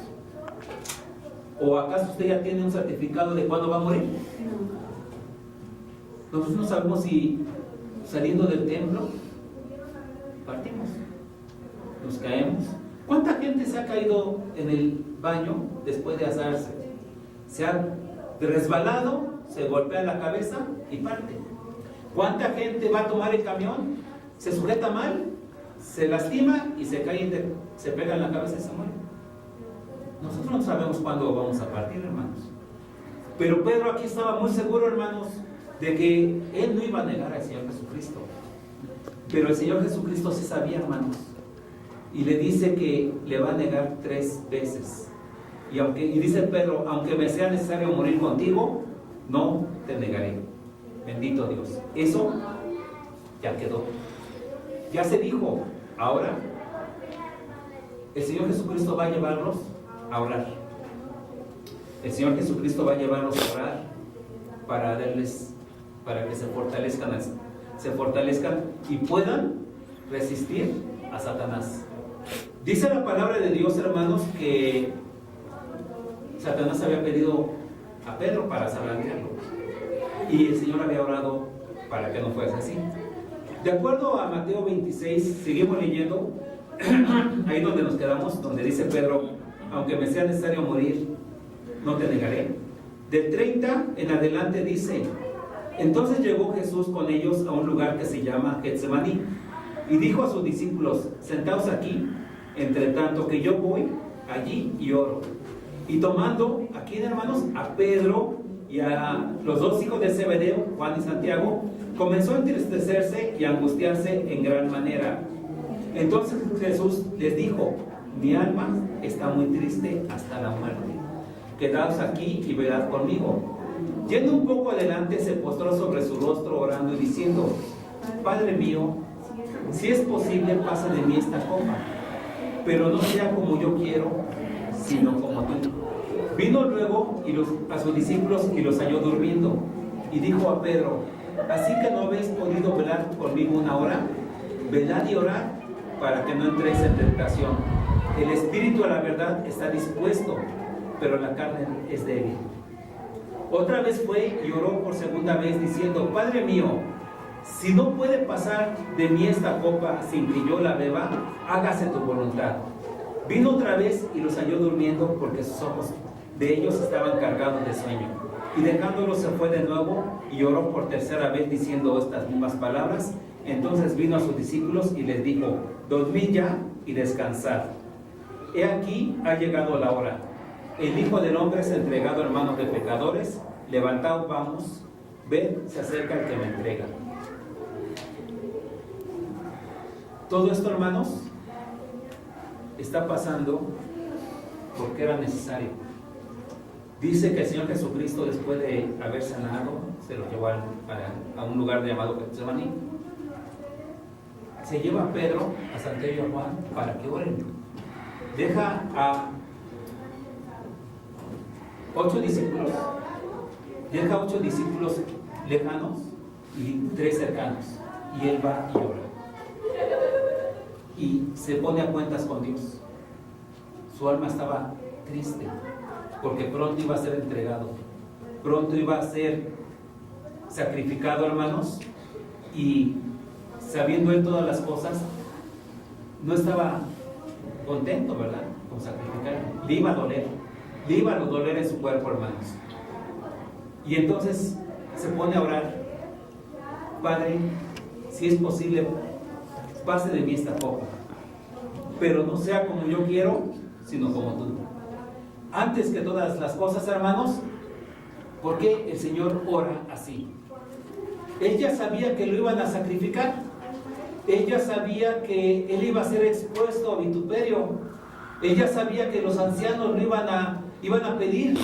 ¿O acaso usted ya tiene un certificado de cuándo va a morir? Nosotros no sabemos si saliendo del templo partimos, nos caemos. ¿Cuánta gente se ha caído en el baño después de asarse? Se ha resbalado, se golpea la cabeza y parte. ¿Cuánta gente va a tomar el camión, se sujeta mal, se lastima y se cae, se pega en la cabeza y se muere? Nosotros no sabemos cuándo vamos a partir, hermanos. Pero Pedro aquí estaba muy seguro, hermanos, de que él no iba a negar al Señor Jesucristo. Pero el Señor Jesucristo sí sabía, hermanos. Y le dice que le va a negar 3 veces. Y dice Pedro, aunque me sea necesario morir contigo, no te negaré. Bendito Dios. Eso ya quedó. Ya se dijo. Ahora, el Señor Jesucristo va a llevarlos a orar. El Señor Jesucristo va a llevarlos a orar para que se fortalezcan y puedan resistir a Satanás. Dice la palabra de Dios, hermanos, que Satanás había pedido a Pedro para zarandearlo y el Señor había orado para que no fuese así. De acuerdo a Mateo 26, seguimos leyendo ahí donde nos quedamos, donde dice Pedro, aunque me sea necesario morir, no te negaré. Del 30 en adelante dice, entonces llegó Jesús con ellos a un lugar que se llama Getsemaní y dijo a sus discípulos, sentaos aquí, entre tanto que yo voy allí y oro. Y tomando, aquí hermanos, a Pedro y a los 2 hijos de Zebedeo, Juan y Santiago, comenzó a entristecerse y a angustiarse en gran manera. Entonces Jesús les dijo, mi alma está muy triste hasta la muerte. Quedaos aquí y velad conmigo. Yendo un poco adelante, se postró sobre su rostro orando y diciendo, Padre mío, si es posible, pasa de mí esta copa, pero no sea como yo quiero, sino como tú. Vino luego a sus discípulos y los halló durmiendo, y dijo a Pedro, ¿así que no habéis podido velar conmigo 1 hora? Velad y orad para que no entréis en tentación. El espíritu a la verdad está dispuesto, pero la carne es débil. Otra vez fue y oró por segunda vez diciendo, Padre mío, si no puede pasar de mí esta copa sin que yo la beba, hágase tu voluntad. Vino otra vez y los halló durmiendo porque sus ojos de ellos estaban cargados de sueño. Y dejándolos se fue de nuevo y oró por tercera vez diciendo estas mismas palabras. Entonces vino a sus discípulos y les dijo, dormid ya y descansad. He aquí ha llegado la hora. El Hijo del Hombre es entregado en manos de pecadores. Levantaos, vamos, ved, se acerca el que me entrega. Todo esto, hermanos, está pasando porque era necesario. Dice que el Señor Jesucristo, después de haber sanado, se lo llevó a un lugar llamado Getsemaní. Se lleva a Pedro, a Santiago y a Juan para que oren. Deja a 8 discípulos. Deja a 8 discípulos lejanos y 3 cercanos. Y él va y ora. Y se pone a cuentas con Dios. Su alma estaba triste porque pronto iba a ser entregado, pronto iba a ser sacrificado, hermanos, y sabiendo él todas las cosas, no estaba contento, ¿verdad?, con sacrificar. Le iba a doler en su cuerpo, hermanos. Y entonces se pone a orar, Padre, si es posible, pase de mí esta copa, pero no sea como yo quiero, sino como tú. Antes que todas las cosas, hermanos, ¿por qué el Señor ora así? Él ya sabía que lo iban a sacrificar. Él ya sabía que él iba a ser expuesto a vituperio. Él ya sabía que los ancianos lo iban a pedir,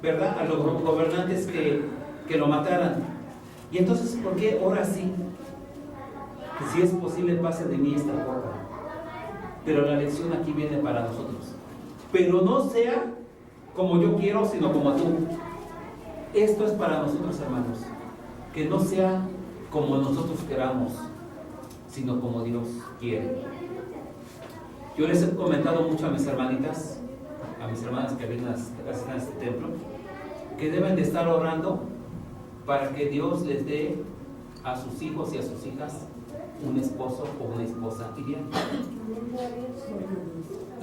¿verdad?, a los gobernantes que lo mataran. Y entonces, ¿por qué ora así? Que si es posible, pase de mí esta copa. Pero la lección aquí viene para nosotros. Pero no sea como yo quiero, sino como tú. Esto es para nosotros, hermanos. Que no sea como nosotros queramos, sino como Dios quiere. Yo les he comentado mucho a mis hermanitas, a mis hermanas que vienen a este templo, que deben de estar orando para que Dios les dé a sus hijos y a sus hijas un esposo o una esposa ideal.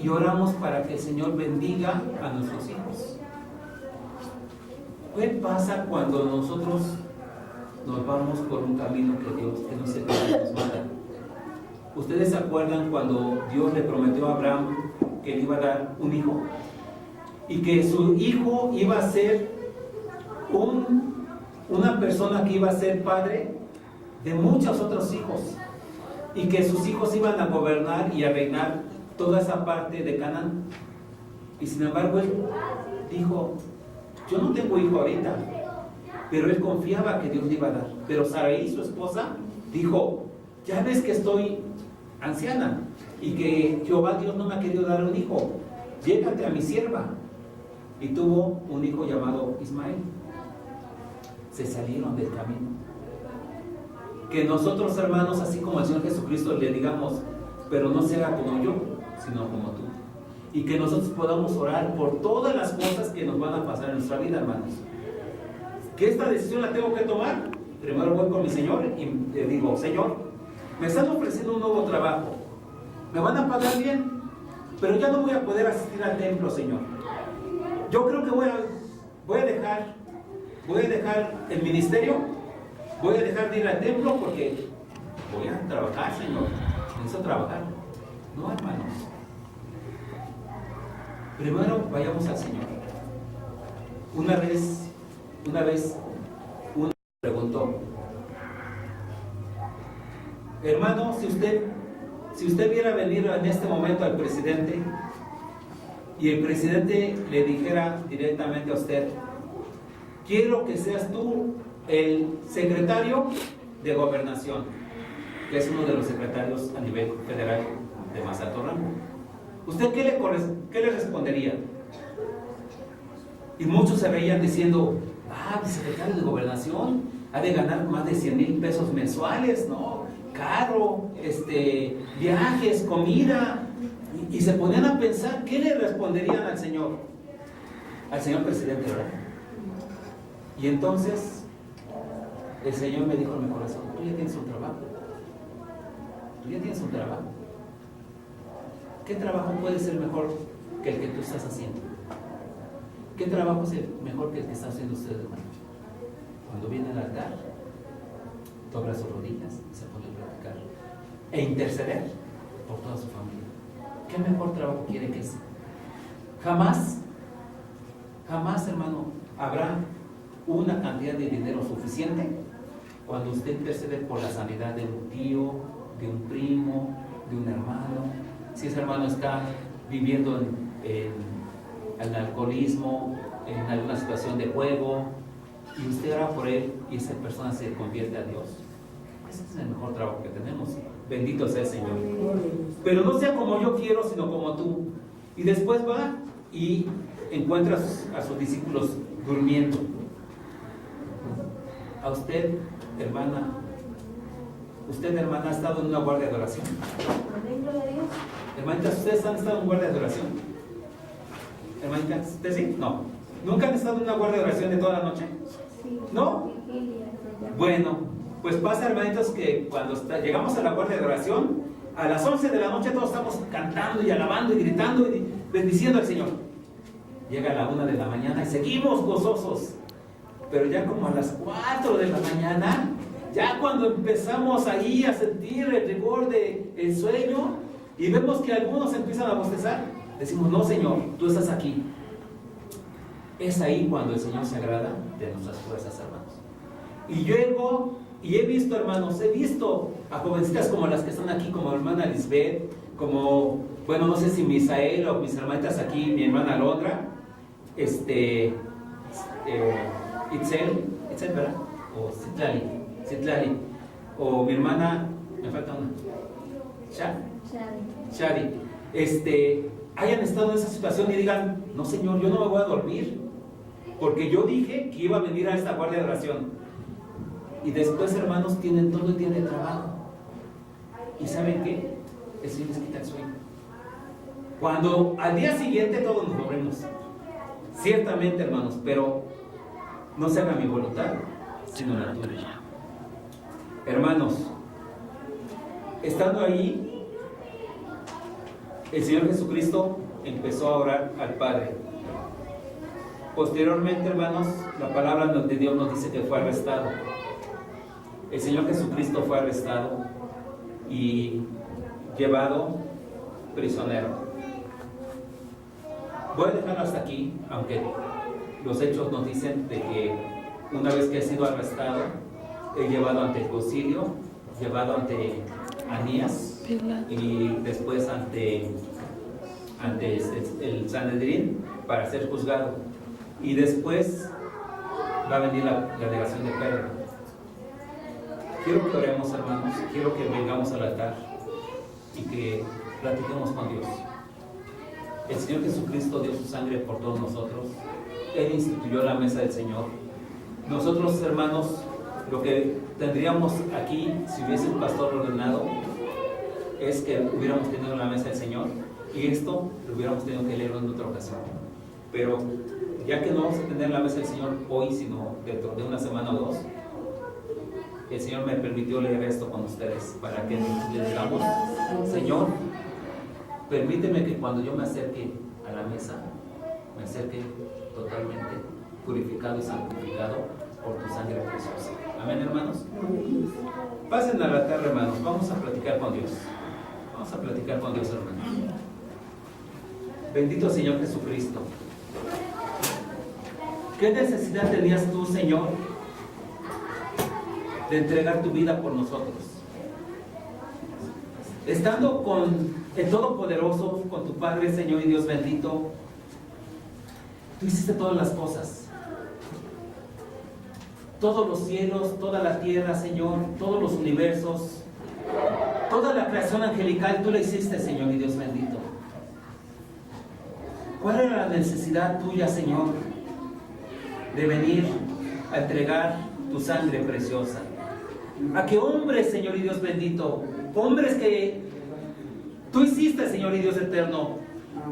Y oramos para que el Señor bendiga a nuestros hijos. ¿Qué pasa cuando nosotros nos vamos por un camino que no sé qué nos manda? ¿Ustedes se acuerdan cuando Dios le prometió a Abraham que le iba a dar un hijo? y que su hijo iba a ser una persona que iba a ser padre de muchos otros hijos, y que sus hijos iban a gobernar y a reinar toda esa parte de Canaán. Y sin embargo él dijo: yo no tengo hijo ahorita, pero él confiaba que Dios le iba a dar. Pero Sarai, su esposa, dijo: ya ves que estoy anciana y que Jehová Dios no me ha querido dar un hijo, llégate a mi sierva. Y tuvo un hijo llamado Ismael. Se salieron del camino. Que nosotros, hermanos, así como el Señor Jesucristo, le digamos: pero no sea como yo, sino como tú. Y que nosotros podamos orar por todas las cosas que nos van a pasar en nuestra vida, hermanos. Que esta decisión la tengo que tomar. Primero voy con mi Señor y le digo: Señor, me están ofreciendo un nuevo trabajo, me van a pagar bien, pero ya no voy a poder asistir al templo, Señor. Yo creo que voy a dejar el ministerio, voy a dejar de ir al templo porque voy a trabajar, Señor. Necesito trabajar. No, hermanos. Primero vayamos al Señor. Una vez uno preguntó: hermano, si usted viera venir en este momento al presidente y el presidente le dijera directamente a usted: quiero que seas tú el secretario de Gobernación, que es uno de los secretarios a nivel federal de más alto rango, ¿usted qué le respondería? Y muchos se reían diciendo: el secretario de Gobernación ha de ganar más de 100,000 pesos mensuales, ¿no? Carro, viajes, comida. Y se ponían a pensar, ¿qué le responderían al señor presidente, verdad? Y entonces el Señor me dijo en mi corazón: tú ya tienes un trabajo. Tú ya tienes un trabajo. ¿Qué trabajo puede ser mejor que el que tú estás haciendo? ¿Qué trabajo es mejor que el que está haciendo usted, hermano? Cuando viene al altar, dobla sus rodillas y se pone a practicar e interceder por toda su familia. ¿Qué mejor trabajo quiere que ese? Jamás, hermano, habrá una cantidad de dinero suficiente cuando usted intercede por la sanidad de un tío, de un primo, de un hermano. Si ese hermano está viviendo en alcoholismo, en alguna situación de juego, y usted ora por él y esa persona se convierte a Dios, ese es el mejor trabajo que tenemos. Bendito sea el Señor. Pero no sea como yo quiero, sino como tú. Y después va y encuentra a sus discípulos durmiendo. A usted, hermana, ha estado en una guardia de oración. Hermanitas, ¿ustedes han estado en guardia de oración? Hermanitas, ¿ustedes sí? No. ¿Nunca han estado en una guardia de oración de toda la noche? ¿No? Bueno, pues pasa, hermanitos, que cuando llegamos a la guardia de oración, a las 11 de la noche todos estamos cantando y alabando y gritando y bendiciendo al Señor. Llega a la 1 de la mañana y seguimos gozosos. Pero ya como a las 4 de la mañana, ya cuando empezamos ahí a sentir el rigor del sueño y vemos que algunos empiezan a bostezar, decimos: no, Señor, tú estás aquí. Es ahí cuando el Señor se agrada de nuestras fuerzas, hermanos. Y llego y he visto, hermanos, a jovencitas como las que están aquí, como hermana Lisbeth, como, bueno, no sé si Misael o mis hermanitas aquí, mi hermana Londra, Itzel, ¿verdad? O Citlali, o mi hermana, me falta una, Shari, hayan estado en esa situación y digan: no, Señor, yo no me voy a dormir, porque yo dije que iba a venir a esta guardia de oración. Y después, hermanos, tienen todo y tienen trabajo. ¿Y saben qué? El Señor les quita el sueño. Cuando al día siguiente todos nos dormimos. Ciertamente, hermanos, pero no se haga mi voluntad, sino la tuya. Hermanos, estando allí, el Señor Jesucristo empezó a orar al Padre. Posteriormente, hermanos, la palabra de Dios nos dice que fue arrestado. El Señor Jesucristo fue arrestado y llevado prisionero. Voy a dejarlo hasta aquí, aunque los hechos nos dicen de que una vez que he sido arrestado, he llevado ante el concilio, llevado ante Anías y después ante el Sanedrín para ser juzgado. Y después va a venir la delegación de Pedro. Quiero que oremos, hermanos, quiero que vengamos al altar y que platiquemos con Dios. El Señor Jesucristo dio su sangre por todos nosotros. Él instituyó la mesa del Señor. Nosotros, hermanos, lo que tendríamos aquí, si hubiese un pastor ordenado, es que hubiéramos tenido la mesa del Señor, y esto lo hubiéramos tenido que leer en otra ocasión. Pero ya que no vamos a tener la mesa del Señor hoy, sino dentro de una semana o dos, el Señor me permitió leer esto con ustedes para que le digamos: Señor, permíteme que cuando yo me acerque a la mesa, me acerque totalmente purificado y santificado por tu sangre preciosa. Amén, hermanos. Pasen al altar, hermanos. Vamos a platicar con Dios. Vamos a platicar con Dios, hermanos. Bendito Señor Jesucristo. ¿Qué necesidad tenías tú, Señor, de entregar tu vida por nosotros? Estando con el Todopoderoso, con tu Padre, Señor y Dios bendito, tú hiciste todas las cosas. Todos los cielos, toda la tierra, Señor, todos los universos, toda la creación angelical, tú la hiciste, Señor y Dios bendito. ¿Cuál era la necesidad tuya, Señor, de venir a entregar tu sangre preciosa? A que hombres, Señor y Dios bendito, hombres que tú hiciste, Señor y Dios eterno,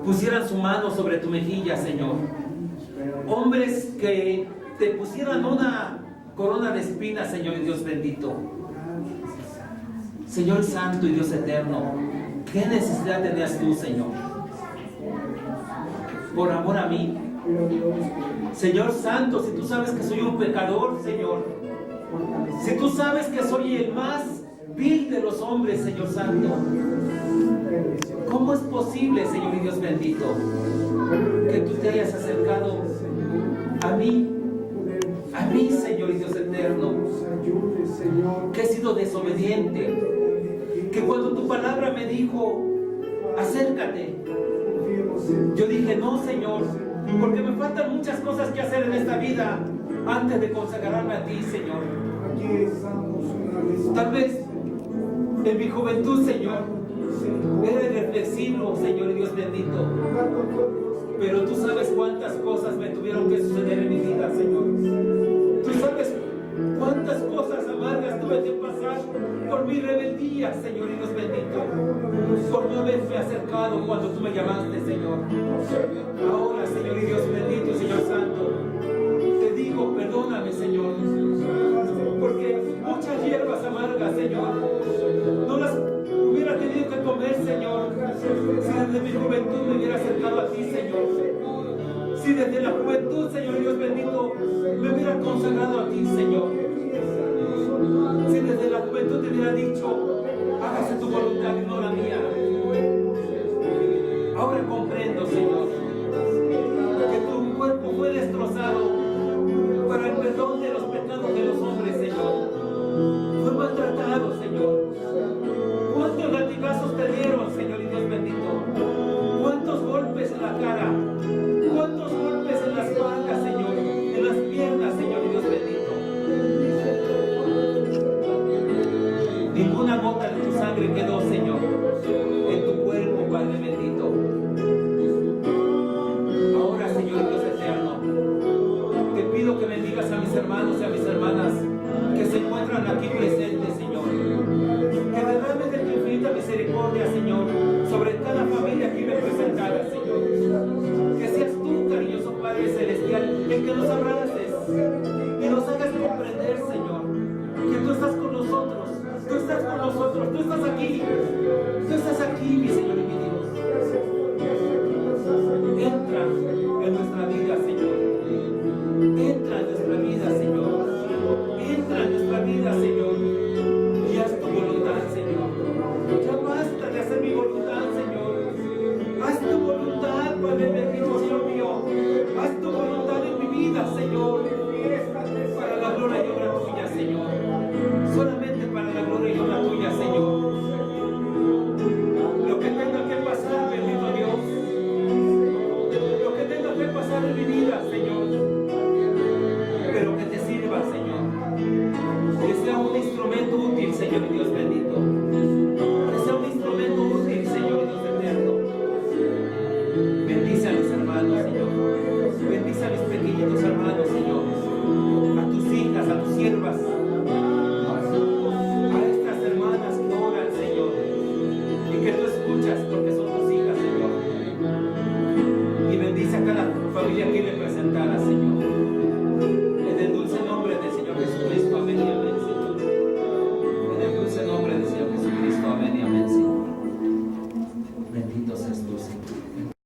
pusieran su mano sobre tu mejilla, Señor. Hombres que te pusieran una corona de espinas, Señor y Dios bendito. Señor Santo y Dios eterno, ¿qué necesidad tenías tú, Señor? Por amor a mí. Señor Santo, si tú sabes que soy un pecador, Señor, si tú sabes que soy el más vil de los hombres, Señor Santo, ¿cómo es posible, Señor y Dios bendito, que tú te hayas acercado a mí, Señor y Dios eterno, que he sido desobediente, que cuando tu palabra me dijo, acércate, yo dije, no, Señor, porque me faltan muchas cosas que hacer en esta vida antes de consagrarme a ti, Señor. Tal vez en mi juventud, Señor, era irreflexivo, Señor y Dios bendito, pero tú sabes cuántas cosas me tuvieron que suceder en mi vida, Señor. Tú sabes cuántas cosas amargas tuve que pasar por mi rebeldía, Señor y Dios bendito, por no haberme acercado cuando tú me llamaste, Señor. Ahora, Señor y Dios bendito, Señor Santo, te digo, perdóname, Señor, porque muchas hierbas amargas, Señor, no las hubiera tenido que comer, Señor, si desde mi juventud me hubiera acercado a ti, Señor. Si desde la juventud, Señor Dios bendito, me hubiera consagrado a ti, Señor. Si desde la juventud te hubiera dicho, hágase tu voluntad y no la mía. Ahora comprendo, Señor, que tu cuerpo fue destrozado para el perdón de los pecados de los hombres, Señor. Fue maltratado, Señor. ¿Cuántos latigazos te dieron, Señor y Dios bendito? ¿Cuántos golpes en la cara? ¿Cuántos golpes en las espaldas, Señor? En las piernas, Señor y Dios bendito. Ninguna gota de tu sangre quedó, Señor, en tu cuerpo, Padre bendito. Ahora, Señor Dios eterno, te pido que bendigas a mis hermanos y a mis hermanas que se encuentran aquí presentes, Señor. Que derrames de tu infinita misericordia, Señor, sobre cada familia aquí representada, Señor. Que seas tú, cariñoso Padre Celestial, el que nos abraces y nos hagas comprender, Señor, que tú estás con nosotros, tú estás con nosotros, tú estás aquí, mi Señor y mi Dios. Entra en nuestra vida, Señor. Entra en nuestra vida, Señor. Entra en nuestra vida, Señor. Y haz tu voluntad, Señor. Ya basta de hacer mi voluntad, Señor. Haz tu voluntad, Padre bendito, Señor. Que sea un instrumento útil, Señor Dios bendito. Que sea un instrumento útil, Señor Dios eterno. Bendice a mis hermanos, Señor. Bendice a mis pequeñitos hermanos, Señor. A tus hijas, a tus siervas. A estas hermanas que oran, Señor. Y que tú escuchas porque son tus hijas, Señor. Y bendice a cada familia aquí representada, Señor.